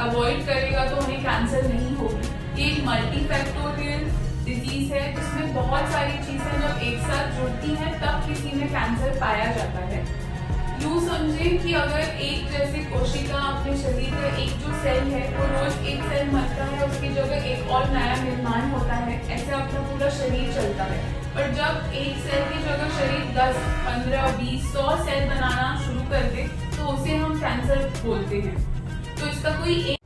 Avoid करेगा तो उन्हें कैंसर नहीं होगी। ये एक मल्टीफैक्टोरियल डिजीज है जिसमें बहुत सारी चीजें जब एक साथ जुड़ती हैं तब किसी में कैंसर पाया जाता है। यूँ समझे कि अगर एक जैसे कोशिका अपने शरीर का एक जो सेल है वो रोज एक सेल मरता है, उसकी जगह एक और नया निर्माण होता है, ऐसे अपना पूरा शरीर चलता है। पर जब एक सेल की जगह शरीर 10, 15, 20, 100 सेल बनाना शुरू कर दे तो उसे हम कैंसर बोलते हैं। तो इसका कोई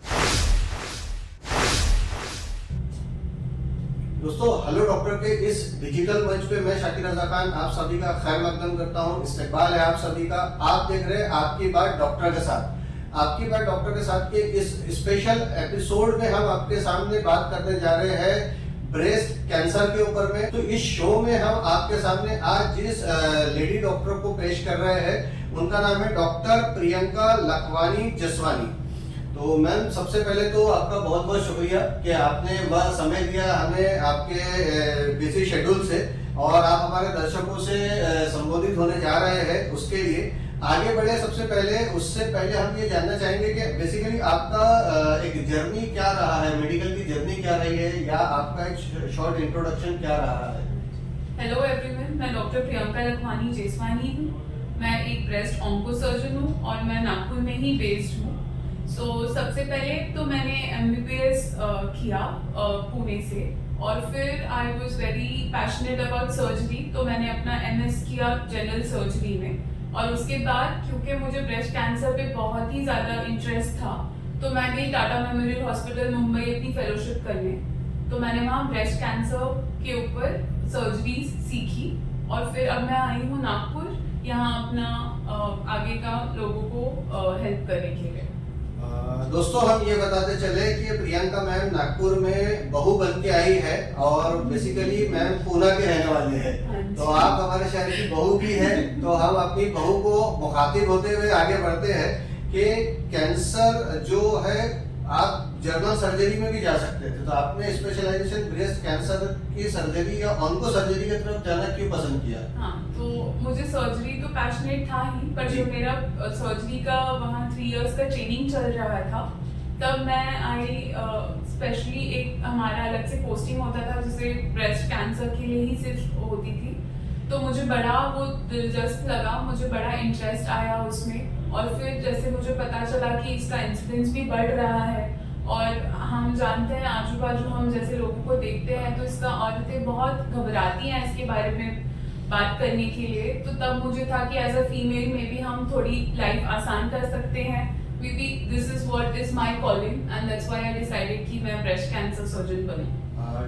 दोस्तों, हेलो डॉक्टर के इस डिजिटल मंच पे मैं शाकिर रजा खान आप सभी का खैर मकदम करता हूं। इस्तकबाल है आप सभी का। आप देख रहे हैं आपकी बात डॉक्टर के साथ। आपकी बात डॉक्टर के साथ के इस स्पेशल एपिसोड में हम आपके सामने बात करने जा रहे हैं ब्रेस्ट कैंसर के ऊपर में। तो इस शो में हम आपके सामने आज जिस लेडी डॉक्टर को पेश कर रहे हैं उनका नाम है डॉक्टर प्रियंका लखवानी जसवानी। तो मैम, सबसे पहले तो आपका बहुत बहुत शुक्रिया कि आपने वह समय दिया हमें आपके बिजी शेड्यूल से, और आप हमारे दर्शकों से संबोधित होने जा रहे हैं। उसके लिए आगे बढ़े सबसे पहले, उससे पहले हम ये जानना चाहेंगे कि बेसिकली आपका एक जर्नी क्या रहा है, मेडिकल की जर्नी क्या रही है, या आपका एक शॉर्ट इंट्रोडक्शन क्या रहा है। हेलो एवरीवन, मैं डॉक्टर प्रियंका लखवानी जेसवानी हूँ। मैं एक ब्रेस्ट ऑन्को सर्जन हूँ और मैं नागपुर में ही बेस्ड हूँ। सबसे पहले तो मैंने MBBS किया पुणे से, और फिर I was very passionate about surgery, तो मैंने अपना MS किया जनरल सर्जरी में। और उसके बाद क्योंकि मुझे ब्रेस्ट कैंसर पे बहुत ही ज़्यादा इंटरेस्ट था तो मैं गई टाटा मेमोरियल हॉस्पिटल मुंबई अपनी फेलोशिप करने। तो मैंने वहाँ ब्रेस्ट कैंसर के ऊपर सर्जरी सीखी, और फिर अब मैं आई हूँ नागपुर, यहाँ अपना आगे का लोगों को हेल्प करने के लिए। दोस्तों, हम ये बताते चले कि प्रियंका मैम नागपुर में बहू बन के आई है, और बेसिकली मैम पूना के रहने वाले हैं। तो आप हमारे शहर की बहू भी है, तो हम अपनी बहू को मुखातिब होते हुए आगे बढ़ते हैं कि कैंसर जो है आप जनरल सर्जरी में भी जा सकते थे, तो आपने स्पेशलाइजेशन ब्रेस्ट कैंसर की सर्जरी या ऑन्को सर्जरी की तरफ जाना क्यों पसंद किया। हाँ, तो मुझे सर्जरी तो पैशनेट था ही, पर जो मेरा सर्जरी का वहाँ 3 इयर्स का ट्रेनिंग चल रहा था तब मैं आई स्पेशली एक हमारा अलग से पोस्टिंग होता था जिसे ब्रेस्ट कैंसर के लिए ही सिर्फ होती थी। तो मुझे बड़ा वो दिलचस्प लगा, मुझे बड़ा इंटरेस्ट आया उसमें। और फिर जैसे मुझे पता चला कि इसका इंसिडेंस भी बढ़ रहा है, और हम जानते हैं आजू बाजू हम जैसे लोगों को देखते हैं तो इसका औरतें बहुत घबराती हैं इसके बारे में बात करने के लिए। तो तब मुझे था कि एज अ फीमेल में भी हम थोड़ी लाइफ आसान कर सकते हैं। May be this is what is my calling and that's why I decided कि मैं ब्रेस्ट कैंसर सर्जन बनूं।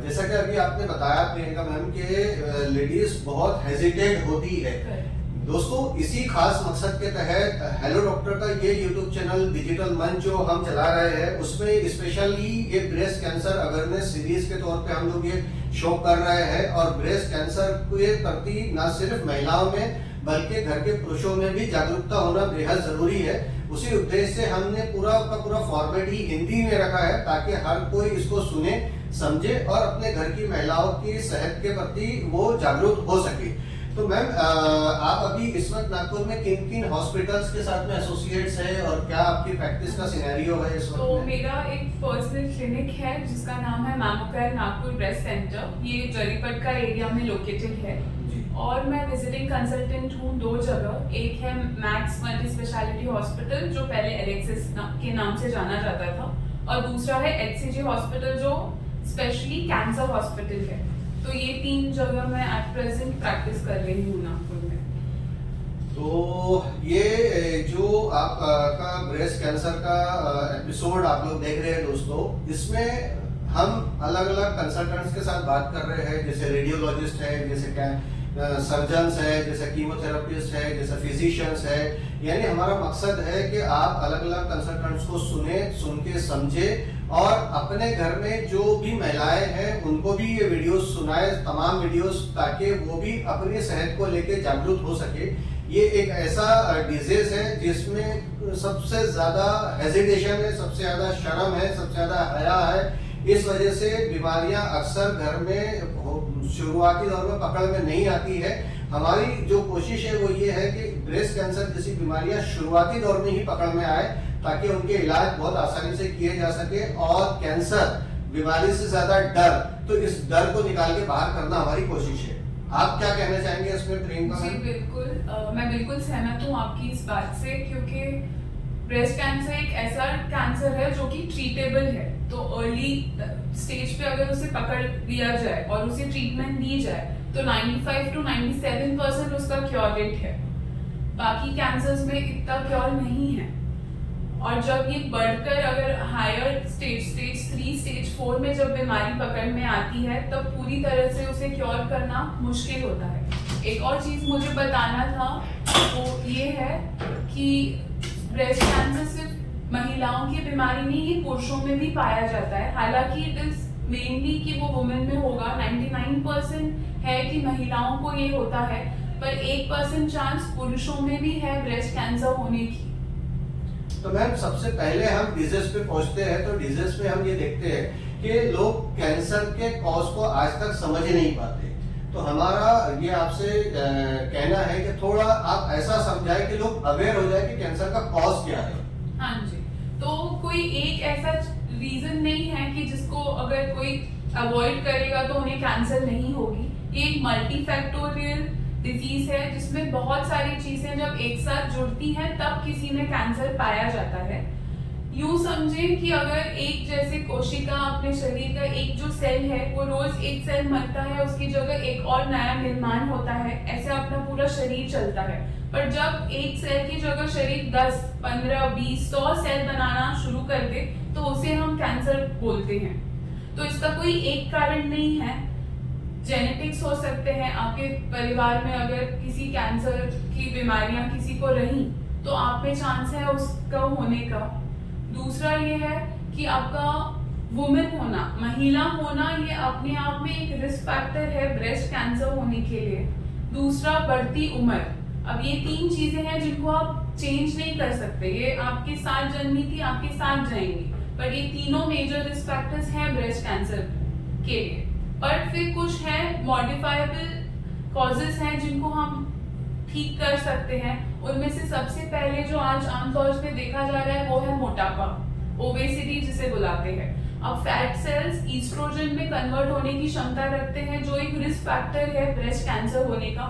जैसा कि अभी आपने बताया प्रियंका मैम के लेडीज बहुत हेजिटेट होती है। दोस्तों, इसी खास मकसद के तहत हेलो डॉक्टर का ये यूट्यूब चैनल डिजिटल मंच जो हम चला रहे हैं उसमें स्पेशली ये ब्रेस्ट कैंसर अवेयरनेस सीरीज के तौर पे हम लोग ये शो कर रहे हैं। और ब्रेस्ट कैंसर के प्रति न सिर्फ महिलाओं में बल्कि घर के पुरुषों में भी जागरूकता होना बेहद जरूरी है। उसी उद्देश्य से हमने पूरा का पूरा फॉर्मेट ही हिंदी में रखा है ताकि हर कोई इसको सुने, समझे और अपने घर की महिलाओं की सेहत के प्रति वो जागरूक हो सके। तो मैम, आप अभी इस वक्त नागपुर में किन किन हॉस्पिटल्स के साथ में एसोसिएट्स है, और क्या आपकी प्रैक्टिस का सिनेरियो है इस वक्त? तो मेरा एक पर्सनल क्लिनिक है जिसका नाम है मैमोकेयर नागपुर ब्रेस्ट सेंटर। ये जरीपटका एरिया में लोकेटेड है, और मैं विजिटिंग कंसल्टेंट हूँ 2 जगह। एक है मैक्स मल्टी स्पेशलिटी हॉस्पिटल जो पहले एलेक्सिस के नाम से जाना जाता था, और दूसरा है HCG हॉस्पिटल जो स्पेशली कैंसर हॉस्पिटल है। तो ये 3 जगह मैं एट प्रेजेंट प्रैक्टिस कर रही हूँ नागपुर में। तो ये जो आपका ब्रेस्ट कैंसर का एपिसोड आप लोग देख रहे हैं दोस्तों, इसमें हम अलग अलग कंसल्टेंट्स के साथ बात कर रहे हैं, जैसे रेडियोलॉजिस्ट है, जैसे क्या सर्जन्स है, जैसे कीमोथेरेपिस्ट है, जैसे फिजिशियंस है। यानी हमारा मकसद है कि आप अलग अलग कंसल्टेंट्स को सुन के समझे, और अपने घर में जो भी महिलाएं हैं उनको भी ये वीडियोस सुनाए, तमाम वीडियोस, ताकि वो भी अपनी सेहत को लेके जागरूक हो सके। ये एक ऐसा डिजीज है जिसमें सबसे ज्यादा हेजिटेशन है, सबसे ज्यादा शर्म है, सबसे ज्यादा हया है। इस वजह से बीमारियां अक्सर घर में शुरुआती दौर में पकड़ में नहीं आती है। हमारी जो कोशिश है वो ये है कि ब्रेस्ट कैंसर जैसी बीमारियां शुरुआती दौर में ही पकड़ में आए, ताकि उनके इलाज बहुत आसानी से किए जा सके, और कैंसर बीमारी से ज्यादा डर, तो इस डर को निकाल के बाहर करना हमारी कोशिश है। आप क्या कहना चाहेंगे इसमें प्रियंका? जी बिल्कुल, मैं बिल्कुल सहमत हूँ आपकी इस बात से, क्योंकि ब्रेस्ट कैंसर एक ऐसा कैंसर है जो कि ट्रीटेबल है। तो अर्ली स्टेज पे अगर उसे पकड़ लिया जाए और उसे ट्रीटमेंट दी जाए तो 95 to 97% उसका क्योर रेट है। बाकी कैंसर्स में इतना क्योर नहीं है। और जब ये बढ़कर अगर हायर स्टेज 3 स्टेज 4 में जब बीमारी पकड़ में आती है, तब पूरी तरह से उसे क्योर करना मुश्किल होता है। एक और चीज मुझे बताना था, वो ये है कि ब्रेस्ट कैंसर सिर्फ महिलाओं की बीमारी नहीं, ये पुरुषों में भी पाया जाता है। हालांकि इट इज मेनली कि वो वुमेन में होगा, 99% है कि महिलाओं को ये होता है, पर 1% चांस पुरुषों में भी है ब्रेस्ट कैंसर होने की। तो मैम सबसे पहले हम डिजीज पे पहुंचते हैं, तो डिजीज पे हम ये देखते हैं कि लोग कैंसर के कॉज को आज तक समझ ही नहीं पाते। तो हमारा ये आपसे कहना है कि थोड़ा आप ऐसा समझाएं कि लोग अवेयर हो जाए कि कैंसर का कॉज क्या है। हाँ जी, तो कोई एक ऐसा रीजन नहीं है कि जिसको अगर कोई अवॉइड करेगा तो उन्हें कैंसर नहीं होगी। ये एक मल्टीफैक्टोरियल डिजीज है जिसमें बहुत सारी चीजें जब एक साथ जुड़ती हैं तब किसी में कैंसर पाया जाता है। यूं समझें कि अगर एक जैसे कोशिका अपने शरीर का एक जो सेल है वो रोज एक सेल मरता है, उसकी जगह एक और नया निर्माण होता है, ऐसे अपना पूरा शरीर चलता है। पर जब एक सेल की जगह शरीर 10, 15, 20, 100 सेल बनाना शुरू कर दे तो उसे हम कैंसर बोलते हैं। तो इसका कोई एक कारण नहीं है। जेनेटिक्स हो सकते हैं, आपके परिवार में अगर किसी कैंसर की बीमारियां किसी को रही तो आप में चांस है उसका होने का। दूसरा ये है कि आपका वुमेन होना, महिला होना, ये अपने आप में एक रिस्क फैक्टर है ब्रेस्ट कैंसर होने के लिए। दूसरा बढ़ती उम्र। अब ये 3 चीजें हैं जिनको आप चेंज नहीं कर सकते, ये आपके साथ जन्मी थी, आपके साथ जाएंगी, पर ये तीनों मेजर रिस्क फैक्टर्स हैं ब्रेस्ट कैंसर के लिए। पर फिर कुछ है मॉडिफाइबल कॉजेस हैं जिनको हम ठीक कर सकते हैं। उनमें से सबसे पहले जो आज आमतौर पे देखा जा रहा है वो है मोटापा, ओबेसिटी जिसे बुलाते हैं। अब फैट सेल्स ईस्ट्रोजन में कन्वर्ट होने की क्षमता रखते हैं जो एक रिस्क फैक्टर है ब्रेस्ट कैंसर होने का।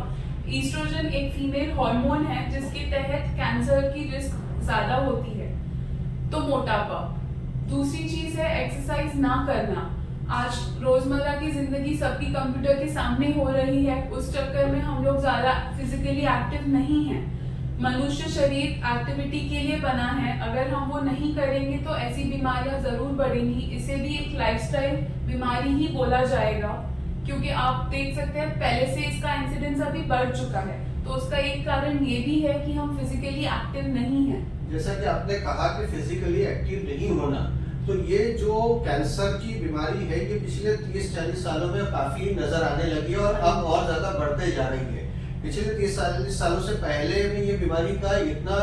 ईस्ट्रोजन एक फीमेल हार्मोन है जिसके तहत कैंसर की रिस्क ज्यादा होती है। तो मोटापा। दूसरी चीज है एक्सरसाइज ना करना। आज रोजमर्रा की जिंदगी सबकी कंप्यूटर के सामने हो रही है, उस चक्कर में हम लोग ज्यादा फिजिकली एक्टिव नहीं है। मनुष्य शरीर एक्टिविटी के लिए बना है, अगर हम वो नहीं करेंगे तो ऐसी बीमारियां जरूर बढ़ेंगी। इसे भी एक लाइफस्टाइल बीमारी ही बोला जाएगा, क्योंकि आप देख सकते हैं पहले से इसका इंसिडेंस अभी बढ़ चुका है। तो उसका एक कारण ये भी है कि हम फिजिकली एक्टिव नहीं है। जैसा कि आपने कहा कि फिजिकली एक्टिव नहीं होना, तो ये जो कैंसर की बीमारी है ये पिछले 30-40 सालों में काफी नजर आने लगी है और अब और ज्यादा बढ़ते जा रही है। पिछले 30-40 सालों से पहले में ये बीमारी का इतना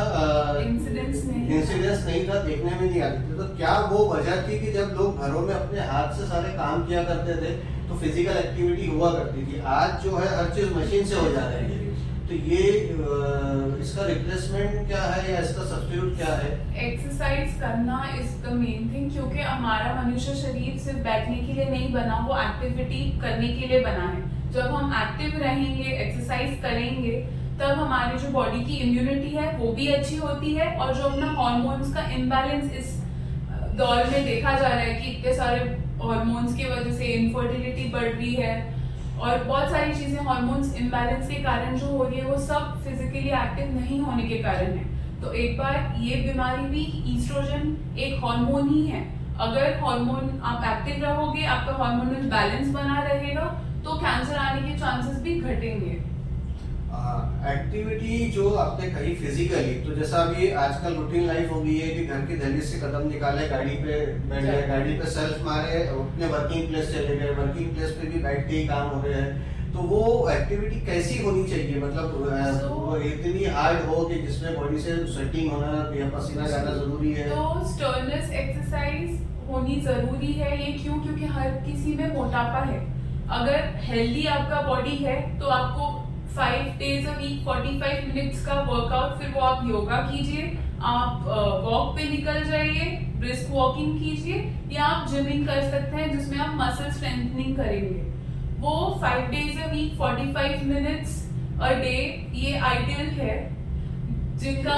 इंसिडेंस नहीं था, देखने में नहीं आती थी। तो क्या वो वजह थी कि जब लोग घरों में अपने हाथ से सारे काम किया करते थे तो फिजिकल एक्टिविटी हुआ करती थी। आज जो है हर चीज मशीन से हो जा रही है, तो ये इसका रिप्लेसमेंट क्या है या इसका सब्स्टिट्यूट क्या है? एक्सरसाइज करना इज द मेन थिंग, क्योंकि हमारा मनुष्य शरीर सिर्फ बैठने के लिए नहीं बना, वो एक्टिविटी करने के लिए बना है। जब हम एक्टिव रहेंगे, एक्सरसाइज करेंगे, तब हमारी जो बॉडी की इम्यूनिटी है वो भी अच्छी होती है। और जो अपना हार्मोन्स का इम्बैलेंस इस दौर में देखा जा रहा है कि इतने सारे हार्मोन्स की वजह से इनफर्टिलिटी बढ़ रही है और बहुत सारी चीजें हार्मोन्स इम्बैलेंस के कारण जो हो रही है, वो सब फिजिकली एक्टिव नहीं होने के कारण है। तो एक बार ये बीमारी भी, ईस्ट्रोजन एक हार्मोन ही है। अगर हार्मोन आप एक्टिव रहोगे, आपका हार्मोनल बैलेंस बना रहेगा, तो कैंसर आने के चांसेस भी घटेंगे। एक्टिविटी जो आपने कही फिजिकली, तो जैसा अभी आजकल रूटीन लाइफ हो गई है कि घर की दहलीज से कदम निकाले, गाड़ी पे बैठ गए, गाड़ी पे सेल्फ मारे, अपने वर्किंग प्लेस चले गए, वर्किंग प्लेस पे भी बैठ के ही काम हो रहे हैं। तो वो एक्टिविटी कैसी होनी चाहिए? मतलब वो इतनी हार्ड हो कि जिसमें बॉडी से स्वेटिंग होना या पसीना जाना जरूरी है? तो स्टर्नस एक्सरसाइज होनी जरूरी है। ये क्यों? क्योंकि हर किसी में मोटापा है। अगर हेल्दी आपका बॉडी है तो आपको 5 days a week 45 मिनट्स का वर्कआउट, फिर वो आप योगा कीजिए, आप वॉक पे निकल जाइए, ब्रिस्क वॉकिंग कीजिए, या आप जिमिंग कर सकते हैं जिसमें आप मसल स्ट्रेंथनिंग करेंगे। वो 5 days a week 45 minutes a day ये आइडियल है। जिनका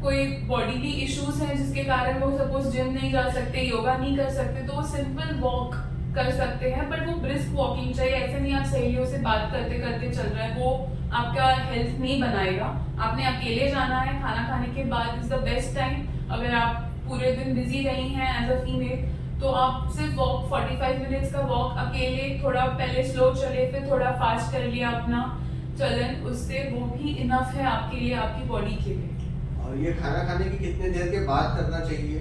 कोई बॉडीली इश्यूज हैं जिसके कारण वो सपोज जिम नहीं जा सकते, योगा नहीं कर सकते, तो वो सिंपल वॉक कर सकते हैं, बट वो ब्रिस्क वॉकिंग चाहिए। ऐसे नहीं आप सहेलियों से बात करते करते चल रहे हैं, वो आपका हेल्थ नहीं बनाएगा। आपने अकेले जाना है, खाना खाने के बाद इज द बेस्ट टाइम। अगर आप पूरे दिन बिजी रही हैं एज अ फीमेल, तो आप सिर्फ वॉक 45 मिनट्स का वॉक अकेले, थोड़ा पहले स्लो चले फिर थोड़ा फास्ट कर लिया अपना चलन, उससे वो भी इनफ है आपके लिए, आपकी बॉडी के लिए। और ये खाना खाने की कितने देर के बाद करना चाहिए?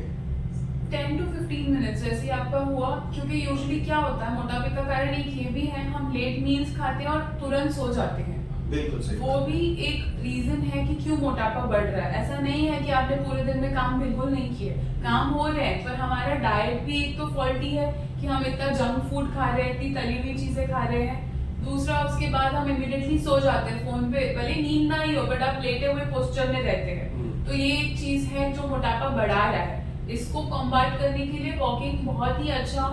10 to 15 मिनट्स जैसे आपका हुआ, क्योंकि यूजुअली क्या होता है मोटापे का कारण एक ये भी है, हम लेट मील्स खाते हैं और तुरंत सो जाते हैं। बिल्कुल सही। वो भी एक रीजन है कि क्यों मोटापा बढ़ रहा है। ऐसा नहीं है कि आपने पूरे दिन में काम बिल्कुल नहीं किए, काम हो रहे हैं, पर हमारा डाइट भी एक तो फॉल्टी है कि हम इतना जंक फूड खा रहे हैं, इतनी तली हुई चीजें खा रहे हैं। दूसरा, उसके बाद हम इमीडिएटली सो जाते हैं फोन पे, भले नींद ना ही हो बट आप लेटे हुए पोस्चर में रहते हैं। तो ये एक चीज है जो मोटापा बढ़ा रहा है। इसको कॉम्बैट करने के लिए वॉकिंग बहुत ही अच्छा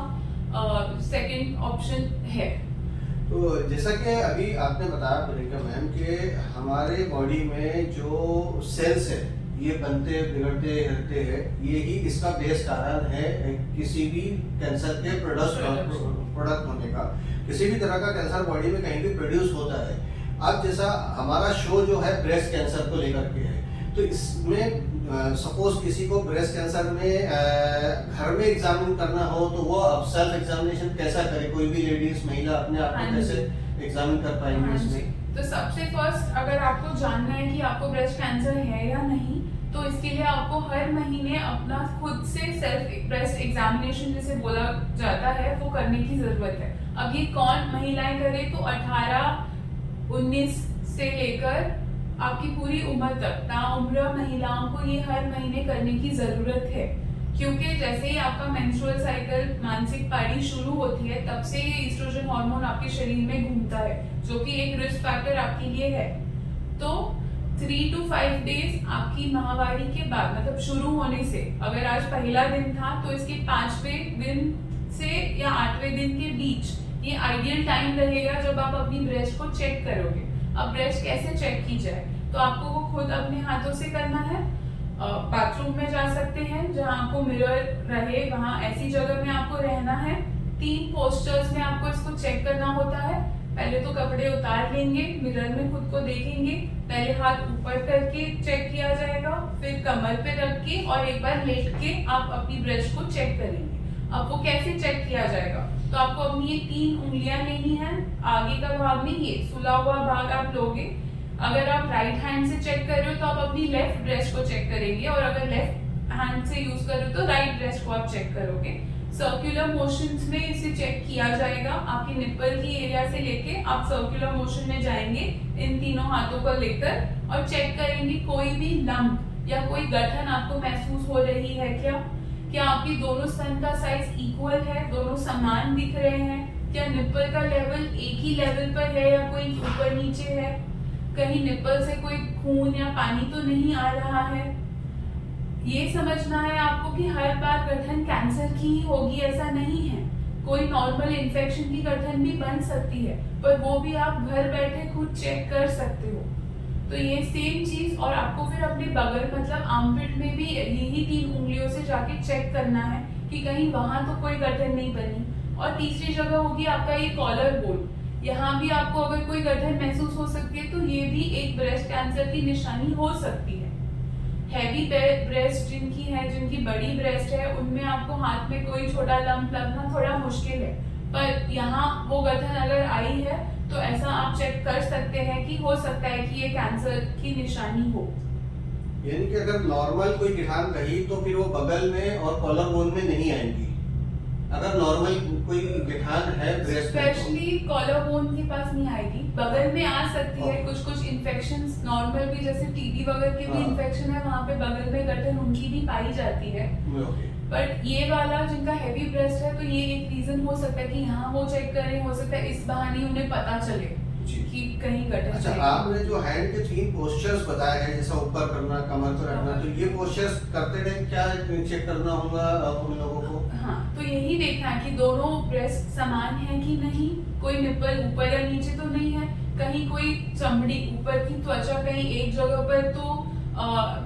सेकंड ऑप्शन है। तो जैसा कि अभी आपने बताया प्रियंका मैम कि हमारे बॉडी में जो सेल्स है ये बनते बिगड़ते रहते हैं, यही इसका बेस कारण है किसी भी कैंसर के प्रोडक्ट होने का। किसी भी तरह का कैंसर बॉडी में कहीं भी प्रोड्यूस होता है। अब जैसा हमारा शो जो है ब्रेस्ट कैंसर को लेकर के है, तो इसमें सपोज किसी को ब्रेस्ट कैंसर में घर में एग्जामिन करना हो तो वो अब सेल्फ एग्जामिनेशन कैसा करे? कोई भी लेडीज महिला अपने आप को कैसे एग्जामिन कर पाएंगे इसमें? तो सबसे फर्स्ट, अगर आपको जानना है कि आपको ब्रेस्ट कैंसर है या नहीं, तो इसके लिए आपको हर महीने अपना खुद से सेल्फ ब्रेस्ट एग्जामिनेशन जिसे बोला जाता है वो करने की जरूरत है। अब ये कौन महिलाएं करे? तो 18-19 से लेकर आपकी पूरी उम्र तक ताउम्र महिलाओं को ये हर महीने करने की जरूरत है, क्योंकि जैसे ही आपका मेंस्ट्रुअल साइकिल मासिक पारी शुरू होती है तब से ये ईस्ट्रोजन हार्मोन आपके शरीर में घूमता है, जो कि एक रिस्क फैक्टर आपके लिए है। तो 3 to 5 डेज आपकी माहवारी के बाद, मतलब शुरू होने से, अगर आज पहला दिन था तो इसके 5वें दिन से या 8वें दिन के बीच ये आइडियल टाइम रहेगा जब आप अपनी ब्रेस्ट को चेक करोगे। अब ब्रेस्ट कैसे चेक की जाए? तो आपको वो खुद अपने हाथों से करना है। बाथरूम में जा सकते हैं जहां आपको मिरर रहे, वहां ऐसी जगह में आपको रहना है। 3 पोस्चर्स में आपको इसको चेक करना होता है। पहले तो कपड़े उतार लेंगे, मिरर में खुद को देखेंगे, पहले हाथ ऊपर करके चेक किया जाएगा, फिर कमर पे रख के और एक बार लेट के आप अपनी ब्रेस्ट को चेक करेंगे। अब वो कैसे चेक किया जाएगा? तो आपको अपनी ये 3 उंगलियां लेनी है, आगे का भाग नहीं, ये सुला हुआ भाग आप लोगे। अगर आप राइट हैंड से चेक कर रहे हो तो आप अपनी लेफ्ट ब्रेस्ट को चेक करेंगे, और अगर लेफ्ट हैंड से यूज कर रहे हो तो राइट ब्रेस्ट को आप चेक करोगे। सर्कुलर मोशंस में इसे चेक किया जाएगा। आपके निप्पल की एरिया से लेके आप सर्कुलर मोशन में जाएंगे इन तीनों हाथों को लेकर, और चेक करेंगे कोई भी लंप या कोई गठन आपको महसूस हो रही है क्या आपकी दोनों स्तन का साइज इक्वल है, दोनों समान दिख रहे हैं, क्या निप्पल का लेवल एक ही लेवल पर है या कोई ऊपर नीचे है, कहीं निप्पल से कोई खून या पानी तो नहीं आ रहा है। ये समझना है आपको कि हर बार गठन कैंसर की ही होगी ऐसा नहीं है, कोई नॉर्मल इन्फेक्शन की गठन भी बन सकती है, पर वो भी आप घर बैठे खुद चेक कर सकते हो। तो ये सेम चीज, और आपको फिर अपने बगल मतलब आर्मपिट में भी यही 3 उंगलियों से जाके चेक करना है कि कहीं वहां तो कोई गठन नहीं बनी। और तीसरी जगह होगी आपका ये कॉलर बोन, यहाँ भी आपको अगर कोई गठन महसूस हो सकती है तो ये भी एक ब्रेस्ट कैंसर की निशानी हो सकती है। हैवी ब्रेस्ट जिनकी है, जिनकी बड़ी ब्रेस्ट है, उनमें आपको हाथ में कोई छोटा लंप लगना थोड़ा मुश्किल है, पर यहाँ वो गठन अगर आई है तो ऐसा आप चेक कर सकते हैं कि हो सकता है कि ये कैंसर की निशानी हो। यानी कि अगर नॉर्मल कोई गिठान रही तो फिर वो बगल में और कॉलर बोन में नहीं आएंगी। अगर नॉर्मल कोई गिठान है ब्रेस्ट स्पेशली कॉलर बोन के पास नहीं आएगी, बगल में आ सकती है। कुछ इन्फेक्शंस नॉर्मल भी, जैसे टीबी वगैरह के भी इन्फेक्शन है, वहाँ पे बगल में गठन उनकी भी पाई जाती है। बट ये वाला जिनका हैवी ब्रेस्ट है तो ये एक रीजन हो सकता है कि यहाँ वो चेक करें, हो सकता है इस बहाने उन्हें पता चले जी। कि कहीं गठन अच्छा, है। आपने जो हैंड के 3 पोस्चर्स बताए हैं, जैसा ऊपर करना, कमर पर रखना, तो ये पोस्चर्स करते टाइम क्या चेक करना होगा उन लोगों को? हाँ, तो यही देखना है कि दोनों ब्रेस्ट समान है कि नहीं, कोई निप्पल ऊपर या नीचे तो नहीं है, कहीं कोई चमड़ी ऊपर की त्वचा कहीं एक जगह पर तो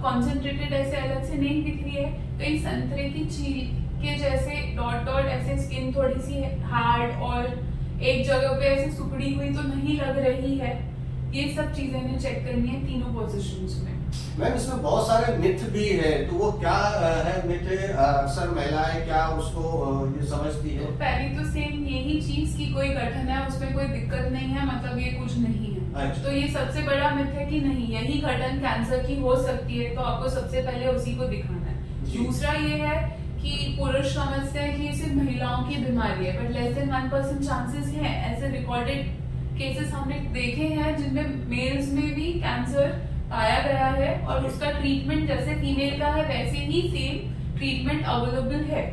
कॉन्सेंट्रेटेड ऐसे अलग से नहीं दिख रही है, कहीं संतरे की छील के जैसे डॉट डॉट ऐसे स्किन थोड़ी सी हार्ड और एक जगह पे ऐसे सुकड़ी हुई तो नहीं लग रही है। ये सब चीजें इन्हें चेक करनी है तीनों पोजीशंस में। मैम, इसमें बहुत सारे मिथ भी है, तो वो क्या है मिथ? अक्सर महिलाएं क्या उसको ये समझती है? तो पहली तो सेम यही चीज कि कोई गठन है उसमें कोई दिक्कत नहीं है, मतलब ये कुछ नहीं है। अच्छा। तो ये सबसे बड़ा मिथ है कि नहीं, यही गठन कैंसर की हो सकती है, तो आपको सबसे पहले उसी को दिखाना है। जी। दूसरा ये है कि पुरुष समझते हैं कि ये सिर्फ महिलाओं की बीमारी है, बट लेस देन 1% चांसेस हैं। ऐसे रिकॉर्डेड केसेस हमने देखे हैं जिनमें मेल्स में भी कैंसर पाया गया है और उसका ट्रीटमेंट जैसे फीमेल का है वैसे ही सेम ट्रीटमेंट अवेलेबल है।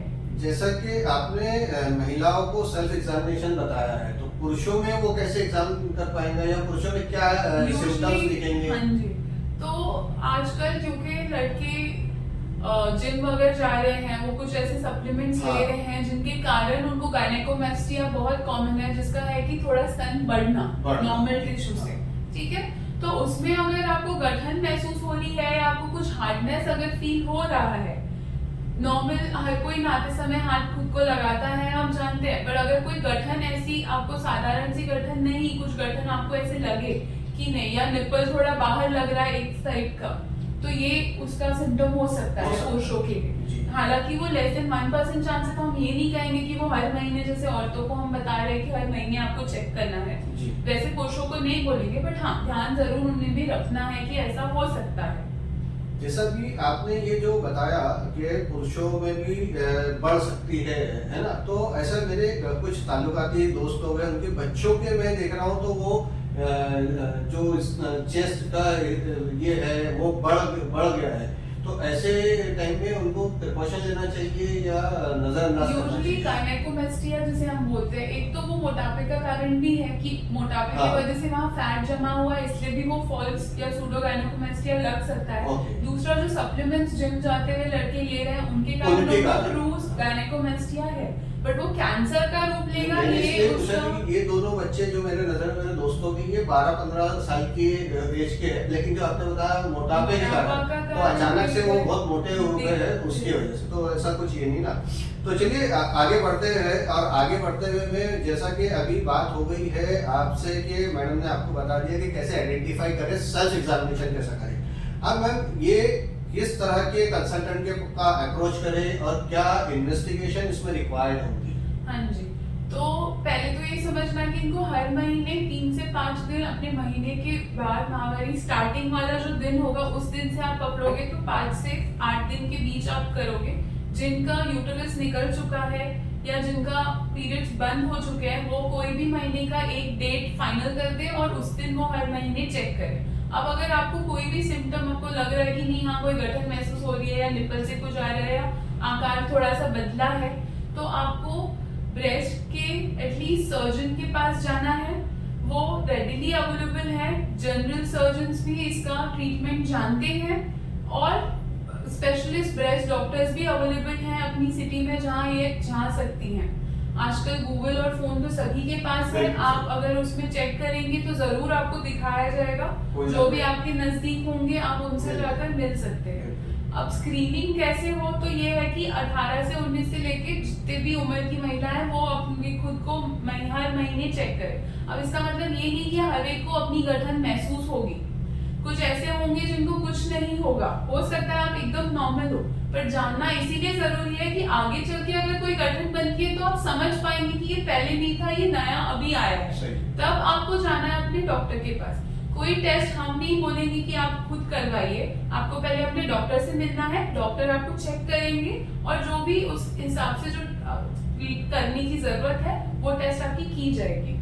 जैसा कि आपने महिलाओं को सेल्फ एग्जामिनेशन बताया है, तो पुरुषों में वो कैसे एग्जाम कर पाएंगे, या पुरुषों में क्या सिम्टम्स दिखेंगे? हाँ जी, तो आजकल क्योंकि लड़के जिम वगैरह जा रहे हैं, वो कुछ ऐसे सप्लीमेंट्स हाँ। ले रहे हैं जिनके कारण उनको गायनेकोमेस्टिया बहुत कॉमन है, जिसका है कि थोड़ा स्तन बढ़ना नॉर्मल टिश्यू से, ठीक है। तो उसमें अगर आपको गठन महसूस हो रही है या आपको कुछ हार्डनेस अगर फील हो रहा है, नॉर्मल हर कोई नहाते समय हाथ खुद को लगाता है, हम जानते हैं, पर अगर कोई गठन ऐसी आपको साधारण सी गठन नहीं, कुछ गठन आपको ऐसे लगे कि नहीं, या निप्पल थोड़ा बाहर लग रहा है एक साइड का, तो ये उसका सिम्टम हो सकता है पुरुषों के लिए। हालांकि वो लेस देन 1% चांस है, तो हम ये नहीं कहेंगे कि वो हर महीने, जैसे औरतों को हम बता रहे हैं कि हर महीने आपको चेक करना है, वैसे पुरुषों को नहीं बोलेंगे, बट हाँ ध्यान जरूर उन्हें भी रखना है कि ऐसा हो सकता है। जैसा कि आपने ये जो बताया कि पुरुषों में भी बढ़ सकती है ना, तो ऐसा मेरे कुछ ताल्लुकाती दोस्त हो गए, उनके बच्चों के मैं देख रहा हूँ, तो वो जो चेस्ट का ये है वो बढ़ गया है, तो ऐसे टाइम में उनको प्रिकॉशन लेना चाहिए या नजरअंदाज करना यूजुअली चाहिए? गायनेकोमेस्टिया जिसे हम बोलते हैं, एक तो वो मोटापे का कारण भी है कि मोटापे की वजह से वहाँ फैट जमा हुआ है, इसलिए भी वो फॉल्स या सूडो गायनेकोमेस्टिया लग सकता है। दूसरा, जो सप्लीमेंट्स जिम जाते हुए लड़के ले रहे हैं उनके कारण क्रूज गायनेकोमेस्टिया है, बट वो कैंसर का रूप लेगा। ये दोनों बच्चे जो मेरे मेरे दोस्तों के, ये 12-15 साल की एज के हैं, लेकिन जो आपने बताया मोटापे के कारण, तो अचानक से वो बहुत मोटे हो गए हैं उसकी वजह से, तो ऐसा कुछ ये नहीं ना। तो चलिए आगे बढ़ते हैं, और आगे बढ़ते हुए में जैसा कि अभी बात हो गई है आपसे कि मैडम ने आपको बता दिया कि कैसे आइडेंटिफाई करें, सेल्फ एग्जामिनेशन कैसा करें। अब मैम, ये किस तरह के कंसल्टेंट के का अप्रोच करें और क्या इन्वेस्टिगेशन इसमें रिक्वायर्ड होगी? हाँ जी, तो पहले तो ये समझना कि इनको हर महीने 3 से 5 दिन अपने महीने के बाद माहवारी स्टार्टिंग वाला जो दिन होगा उस दिन से आप पकड़ोगे, तो 5 से 8 दिन के बीच आप करोगे। जिनका यूटेरस निकल चुका है या जिनका पीरियड्स बंद हो चुके हैं, वो कोई भी महीने का एक डेट फाइनल कर दे और उस दिन वो हर महीने चेक करे। अब अगर आपको कोई भी सिम्टम आपको लग रहा है कि नहीं, हाँ कोई गठन महसूस हो रही है या निप्पल से कुछ आ रहा है या आकार थोड़ा सा बदला है, तो आपको ब्रेस्ट के एटलीस्ट सर्जन के पास जाना है। वो रेडिली अवेलेबल है, जनरल सर्जन्स भी इसका ट्रीटमेंट जानते हैं और स्पेशलिस्ट ब्रेस्ट डॉक्टर्स भी अवेलेबल हैं अपनी सिटी में जहाँ ये जा सकती हैं। आजकल गूगल और फोन तो सभी के पास है, आप अगर उसमें चेक करेंगे तो जरूर आपको दिखाया जाएगा, जो भी आपके नजदीक होंगे आप उनसे जाकर मिल सकते हैं। अब स्क्रीनिंग कैसे हो, तो ये है कि 18 से 19 से लेके जितने भी उम्र की महिला है वो अपनी खुद को हर महीने चेक करे। अब इसका मतलब ये नहीं कि हर एक को अपनी गठन महसूस होगी, कुछ ऐसे होंगे जिनको कुछ नहीं होगा, हो सकता है आप एकदम नॉर्मल हो, पर जानना इसीलिए जरूरी है कि आगे चल के अगर कोई गठन बनती है तो आप समझ पाएंगे कि ये पहले नहीं था, ये नया अभी आया है। तब आपको जाना है अपने डॉक्टर के पास। कोई टेस्ट हम नहीं बोलेंगे कि आप खुद करवाइए, आपको पहले अपने डॉक्टर से मिलना है, डॉक्टर आपको चेक करेंगे और जो भी उस हिसाब से जो करने की जरूरत है वो टेस्ट आपकी की जाएगी।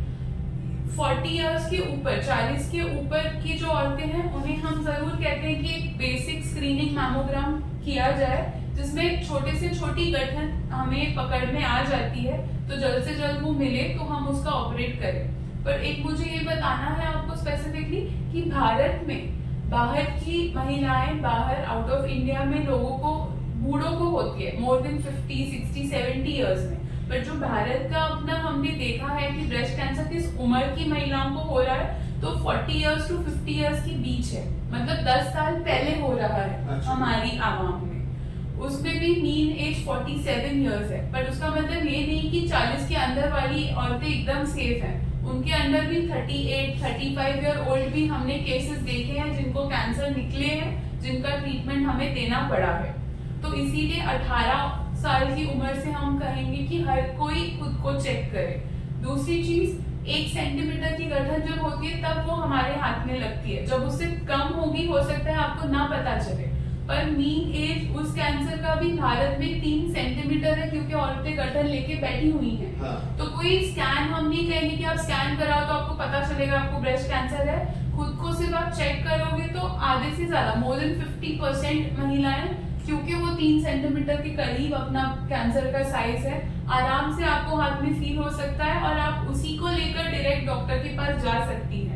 40 इयर्स के ऊपर, 40 के ऊपर की जो औरतें हैं उन्हें हम जरूर कहते हैं कि एक बेसिक स्क्रीनिंग मैमोग्राम किया जाए, जिसमें छोटे से छोटी गठन हमें पकड़ में आ जाती है तो जल्द से जल्द वो मिले तो हम उसका ऑपरेट करें। पर एक मुझे ये बताना है आपको स्पेसिफिकली कि भारत में बाहर की महिलाएं, बाहर आउट ऑफ इंडिया में लोगों को, बूढ़ों को होती है मोर देन 50, 60, 70 इयर्स में। पर जो भारत का अपना हमने देखा है कि ब्रेस्ट कैंसर किस उम्र की महिलाओं को हो रहा है, तो 40 इयर्स टू 50 इयर्स के बीच है, मतलब 10 साल पहले हो रहा है। अच्छा। हमारी आवाम में उसमें भी मीन एज 47 इयर्स है, पर उसका मतलब ये नहीं कि 40 के अंदर वाली औरतें एकदम सेफ हैं। उनके अंदर भी 38, 35 ईयर ओल्ड भी हमने केसेस देखे हैं जिनको कैंसर निकले हैं, जिनका ट्रीटमेंट हमें देना पड़ा है। तो इसीलिए 18 साल की उम्र से हम कहेंगे कि हर कोई खुद को चेक करे। दूसरी चीज, 1 सेंटीमीटर की गठन जब होती है तब वो हमारे हाथ में लगती है, जब उससे कम होगी हो सकता है आपको ना पता चले। पर मीन एज उस कैंसर का भी भारत में 3 सेंटीमीटर है, क्योंकि औरतें गठन लेके बैठी हुई हैं। हाँ। तो कोई स्कैन हम नहीं कहेंगे कि आप स्कैन कराओ तो आपको पता चलेगा आपको ब्रेस्ट कैंसर है। खुद को सिर्फ आप चेक करोगे तो आधे से ज्यादा, मोर देन 50% महिलाएं, क्योंकि वो 3 सेंटीमीटर के करीब अपना कैंसर का साइज है, आराम से आपको हाथ में फील हो सकता है और आप उसी को लेकर डायरेक्ट डॉक्टर के पास जा सकती हैं।